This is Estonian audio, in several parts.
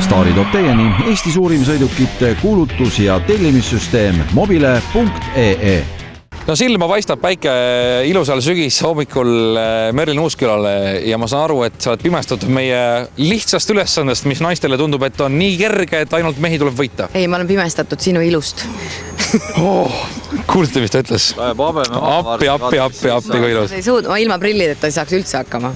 Staari toob teieni Eesti suurim sõidukite kuulutus- ja tellimissüsteem mobile.ee. No silma paistab päike ilusal sügis hommikul Merlin Uuskülale ja ma saan aru, et sa oled pimestatud meie lihtsast ülesandest, mis naistele tundub, et on nii kerge, et ainult mehi tuleb võita. Ei, ma olen pimestatud sinu ilust. Kuulete, mis ta ütles? Appi, kui ilus. Ma ilma prillideta ei saaks üldse hakkama.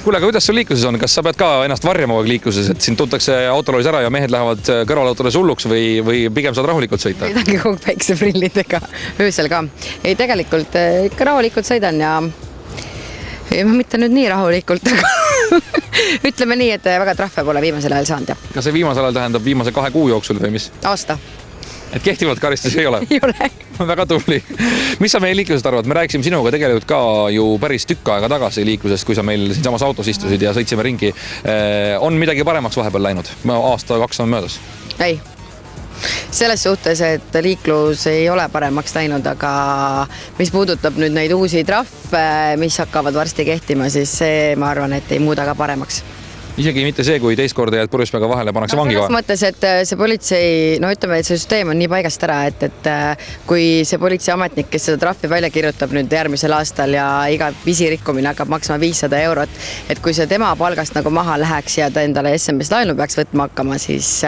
Kuule, aga kuidas sul liikluses on? Kas sa pead ka ennast varjama liikluses, et sind tuntakse autoloolis ära ja mehed lähevad kõrvalautole sulluks või pigem saad rahulikult sõita? Sõidangi kogu päikseprillidega, öösel ka. Ei, tegelikult ikka rahulikult sõidan ja ma mitte nüüd nii rahulikult, aga ütleme nii, et väga trahve pole viimasel ajal saanud. Kas see viimasel ajal tähendab viimase 2 kuu jooksul või mis? Aasta. Et kehtivat karistusi ei ole? Ei ole. Väga tubli. Mis sa meil liiklusest arvad? Me rääkisime sinuga tegelikult ka ju päris tükk aega tagasi liiklusest, kui sa meil siin samas autos istusid ja sõitsime ringi. On midagi paremaks vahepeal läinud? Aasta 2 on möödas. Ei. Selles suhtes, et liiklus ei ole paremaks läinud, aga mis puudutab nüüd neid uusi trahve, mis hakkavad varsti kehtima, siis see, ma arvan, et ei muuda ka paremaks. Isegi mitte see, kui teist korda jääd purjuspäega vahele, pannakse vangi selles mõttes, et see politsei, no ütleme, et see süsteem on nii paigast ära, et kui see politseiametnik, kes seda trahvi välja kirjutab nüüd järgmisel aastal ja iga pisirikkumine hakkab maksma 500 €, et kui see tema palgast nagu maha läheks ja ta endale SMS laenu peaks võtma hakkama, siis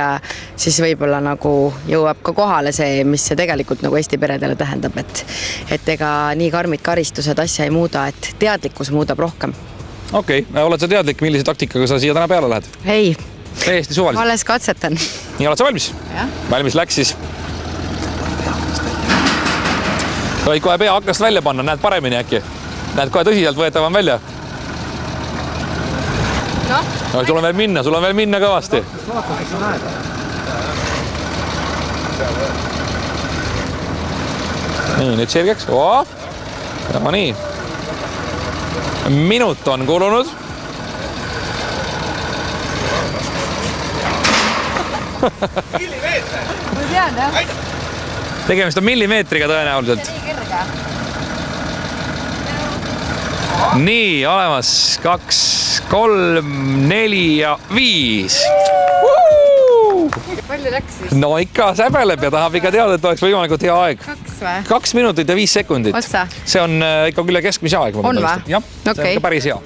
võib-olla nagu jõuab ka kohale see, mis see tegelikult nagu Eesti peredele tähendab, et ega nii karmid karistused asja ei muuda, et teadlikkus muudab rohkem. Okei, oled sa teadlik, millise taktikaga sa siia täna peale lähed? Ei. Täiesti suvaliselt. Ma alles katsetan. Nii, oled sa valmis? Ja. Valmis läks siis. Võid kohe pea aknast välja panna, näed paremini äkki. Näed kohe tõsiselt võetavam välja. No, sul on veel minna kõvasti. Nii, nüüd selgeks. Ja nii. Minut on kulunud. Millimeeter? Ma tean, jah. Tegemist on millimeetriga tõenäoliselt. Nii, olemas 2, 3, 4 ja 5. Palju läks siis? No ikka säbeleb ja tahab ikka teada, et oleks võimalikult hea aeg. 2 või? 2 minutit ja 5 sekundit. Otsa? See on ikka küll keskmise aeg. On või? Jah, see on ikka päris hea.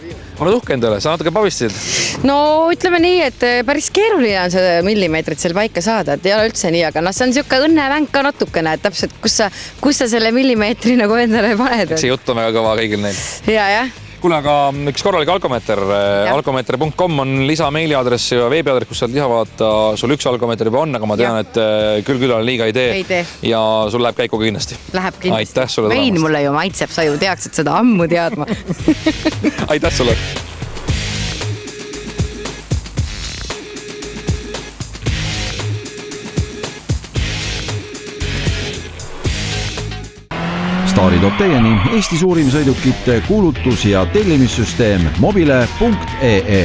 Oled uhke endale, sa natuke pavistasid? No ütleme nii, et päris keeruline on see millimeetrit seal paika saada, et ei ole üldse nii, aga see on niisugune õnnevänk ka natukene, et täpselt kus sa selle millimeetri nagu endale paned. See jutt on väga kõva kõigil neil. Jah. Kuule, aga üks korralik alkomeeter. Alkomeeter.com on lisameiliaadress ja veebiaadress, kus saad lisa vaadata. Sul üks alkomeeter juba on, aga ma tean, et küll liiga ei tee. Ja sul läheb käiku kindlasti. Läheb kindlasti. Aitäh sulle. Vein mulle ju maitseb, sa ju teaksid seda ammu teadma. Aitäh sulle. Staari toob teieni Eesti suurim sõidukite kuulutus- ja tellimissüsteem mobile.ee.